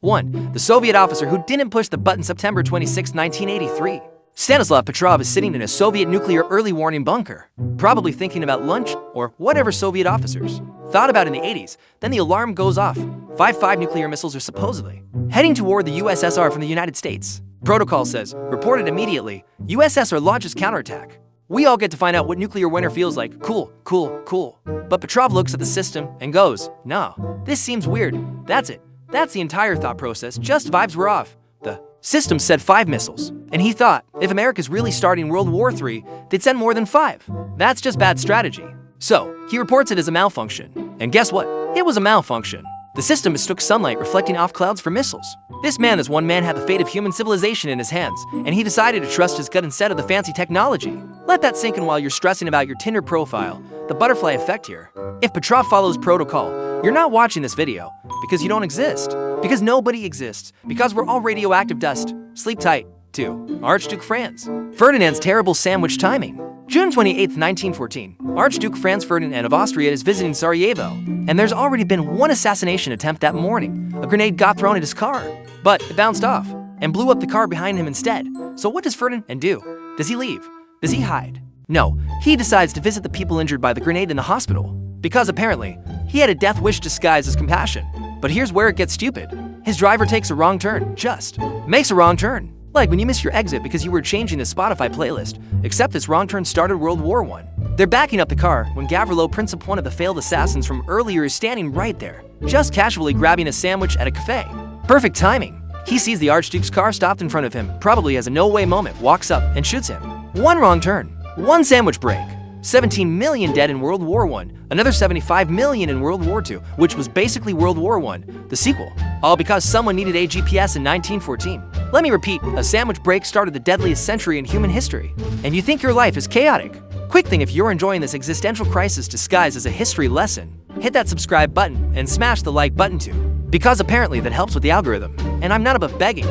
1. The Soviet officer who didn't push the button September 26, 1983. Stanislav Petrov is sitting in a Soviet nuclear early warning bunker, probably thinking about lunch or whatever Soviet officers thought about in the 80s. Then the alarm goes off. 5 nuclear missiles are supposedly heading toward the USSR from the United States. Protocol says, reported immediately, USSR launches counterattack. We all get to find out what nuclear winter feels like. Cool. But Petrov looks at the system and goes, no, this seems weird. That's it. That's the entire thought process. Just vibes were off. The system said 5 missiles. And he thought, if America's really starting World War III, they'd send more than 5. That's just bad strategy. So, he reports it as a malfunction. And guess what? It was a malfunction. The system mistook sunlight reflecting off clouds for missiles. This one man had the fate of human civilization in his hands, and he decided to trust his gut instead of the fancy technology. Let that sink in while you're stressing about your Tinder profile. The butterfly effect here. If Petrov follows protocol, you're not watching this video because you don't exist, because nobody exists, because we're all radioactive dust. Sleep tight. 2. Archduke Franz Ferdinand's terrible sandwich timing. June 28, 1914, Archduke Franz Ferdinand of Austria is visiting Sarajevo, and there's already been 1 assassination attempt that morning. A grenade got thrown at his car, but it bounced off and blew up the car behind him instead. So what does Ferdinand do? Does he leave? Does he hide? No, he decides to visit the people injured by the grenade in the hospital, because apparently, he had a death wish disguised as compassion. But here's where it gets stupid. His driver takes a wrong turn, just makes a wrong turn. Like when you miss your exit because you were changing the Spotify playlist, except this wrong turn started World War I. They're backing up the car when Gavrilo, Princip, one of the failed assassins from earlier, is standing right there, just casually grabbing a sandwich at a cafe. Perfect timing. He sees the Archduke's car stopped in front of him, probably has a no-way moment, walks up and shoots him. 1 wrong turn, 1 sandwich break. 17 million dead in World War I, another 75 million in World War II, which was basically World War I, the sequel, all because someone needed a GPS in 1914. Let me repeat, a sandwich break started the deadliest century in human history. And you think your life is chaotic? Quick thing, if you're enjoying this existential crisis disguised as a history lesson, hit that subscribe button and smash the like button too, because apparently that helps with the algorithm. And I'm not above begging.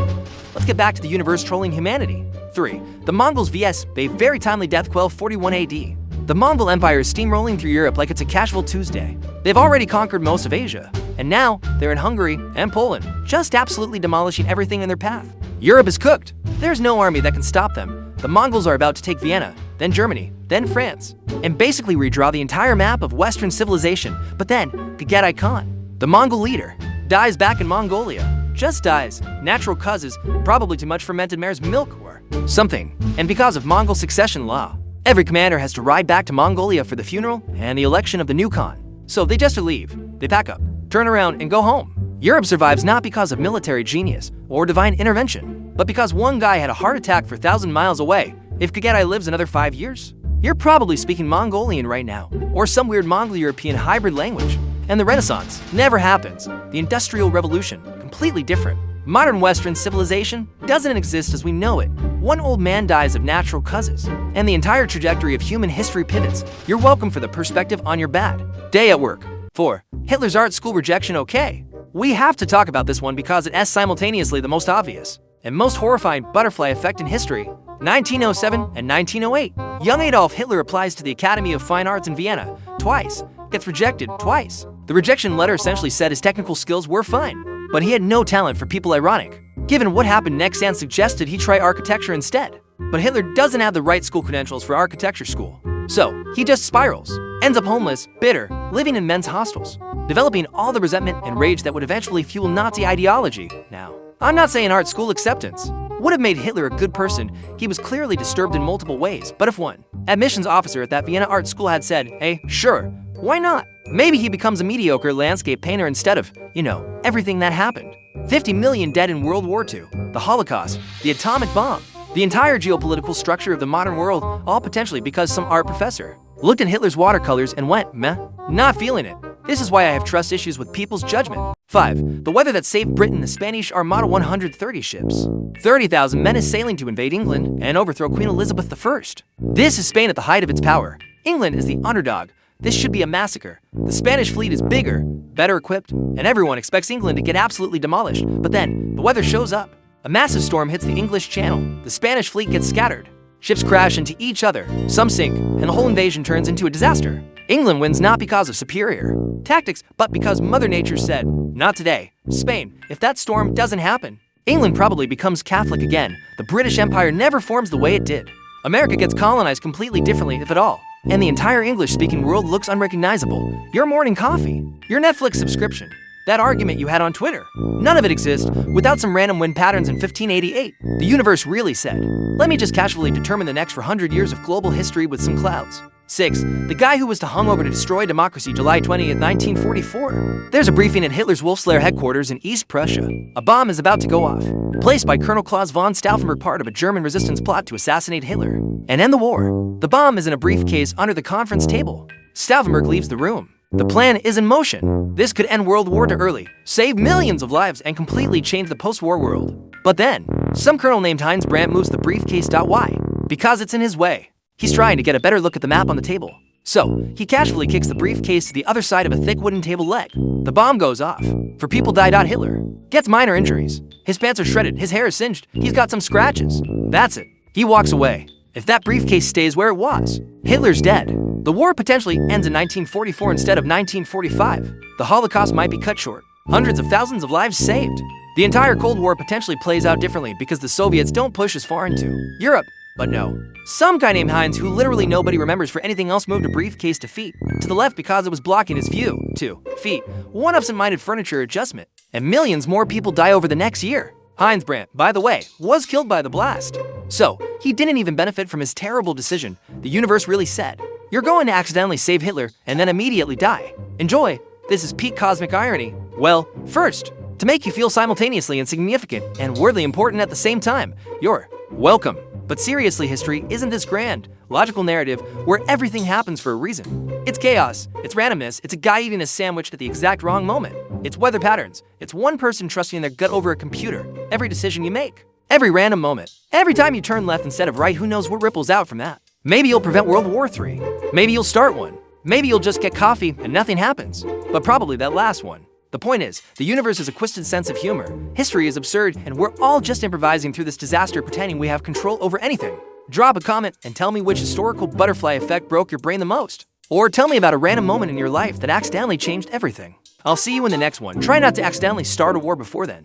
Let's get back to the universe trolling humanity. 3. The Mongols vs. a very timely death quell 41 AD. The Mongol Empire is steamrolling through Europe like it's a casual Tuesday. They've already conquered most of Asia, and now they're in Hungary and Poland, just absolutely demolishing everything in their path. Europe is cooked. There's no army that can stop them. The Mongols are about to take Vienna, then Germany, then France, and basically redraw the entire map of Western civilization. But then, Kublai Khan, the Mongol leader, dies back in Mongolia. Just dies. Natural causes, probably too much fermented mare's milk or something. And because of Mongol succession law, every commander has to ride back to Mongolia for the funeral and the election of the new Khan. So they just leave. They pack up, turn around, and go home. Europe survives not because of military genius or divine intervention, but because one guy had a heart attack for 1,000 miles away. If Kublai lives another 5 years, you're probably speaking Mongolian right now, or some weird Mongol-European hybrid language. And the Renaissance never happens. The Industrial Revolution, completely different. Modern Western civilization doesn't exist as we know it. 1 old man dies of natural causes, and the entire trajectory of human history pivots. You're welcome for the perspective on your bad day at work. 4. Hitler's art school rejection. Okay, we have to talk about this one because it is simultaneously the most obvious and most horrifying butterfly effect in history. 1907 and 1908. Young Adolf Hitler applies to the Academy of Fine Arts in Vienna twice, gets rejected twice. The rejection letter essentially said his technical skills were fine, but he had no talent for people. Ironic, given what happened next, and suggested he try architecture instead. But Hitler doesn't have the right school credentials for architecture school, so he just spirals, ends up homeless, bitter, living in men's hostels, developing all the resentment and rage that would eventually fuel Nazi ideology. Now, I'm not saying art school acceptance would have made Hitler a good person. He was clearly disturbed in multiple ways, but if one admissions officer at that Vienna art school had said, hey, sure, why not? Maybe he becomes a mediocre landscape painter instead of, everything that happened. 50 million dead in World War II, the Holocaust, the atomic bomb, the entire geopolitical structure of the modern world, all potentially because some art professor looked at Hitler's watercolors and went, meh, not feeling it. This is why I have trust issues with people's judgment. 5. The weather that saved Britain, the Spanish Armada 130 ships. 30,000 men is sailing to invade England and overthrow Queen Elizabeth I. This is Spain at the height of its power. England is the underdog. This should be a massacre. The Spanish fleet is bigger, better equipped, and everyone expects England to get absolutely demolished. But then, the weather shows up. A massive storm hits the English Channel. The Spanish fleet gets scattered. Ships crash into each other, some sink, and the whole invasion turns into a disaster. England wins not because of superior tactics, but because Mother Nature said, not today. Spain, if that storm doesn't happen, England probably becomes Catholic again. The British Empire never forms the way it did. America gets colonized completely differently, if at all. And the entire English-speaking world looks unrecognizable. Your morning coffee, your Netflix subscription, that argument you had on Twitter. None of it exists without some random wind patterns in 1588. The universe really said, let me just casually determine the next 400 years of global history with some clouds. 6. The guy who was to hung over to destroy democracy July 20th, 1944. There's a briefing at Hitler's Wolfslayer headquarters in East Prussia. A bomb is about to go off, placed by Colonel Klaus von Stauffenberg, part of a German resistance plot to assassinate Hitler and end the war. The bomb is in a briefcase under the conference table. Stauffenberg leaves the room. The plan is in motion. This could end World War II early, save millions of lives, and completely change the post-war world. But then, some colonel named Heinz Brandt moves the briefcase. Why? Because it's in his way. He's trying to get a better look at the map on the table. So, he casually kicks the briefcase to the other side of a thick wooden table leg. The bomb goes off. For people die. Hitler gets minor injuries. His pants are shredded, his hair is singed, he's got some scratches. That's it. He walks away. If that briefcase stays where it was, Hitler's dead. The war potentially ends in 1944 instead of 1945. The Holocaust might be cut short. Hundreds of thousands of lives saved. The entire Cold War potentially plays out differently because the Soviets don't push as far into Europe. But no. Some guy named Heinz, who literally nobody remembers for anything else, moved a briefcase to feet. To the left because it was blocking his view. 2 feet. One absent-minded furniture adjustment. And millions more people die over the next year. Heinz Brandt, by the way, was killed by the blast. So, he didn't even benefit from his terrible decision. The universe really said, you're going to accidentally save Hitler and then immediately die. Enjoy. This is peak cosmic irony. Well, first, to make you feel simultaneously insignificant and weirdly important at the same time, you're welcome. But seriously, history isn't this grand, logical narrative where everything happens for a reason. It's chaos, it's randomness, it's a guy eating a sandwich at the exact wrong moment. It's weather patterns, it's one person trusting their gut over a computer. Every decision you make, every random moment, every time you turn left instead of right, who knows what ripples out from that. Maybe you'll prevent World War III. Maybe you'll start one. Maybe you'll just get coffee and nothing happens. But probably that last one. The point is, the universe is a twisted sense of humor. History is absurd, and we're all just improvising through this disaster, pretending we have control over anything. Drop a comment and tell me which historical butterfly effect broke your brain the most. Or tell me about a random moment in your life that accidentally changed everything. I'll see you in the next one. Try not to accidentally start a war before then.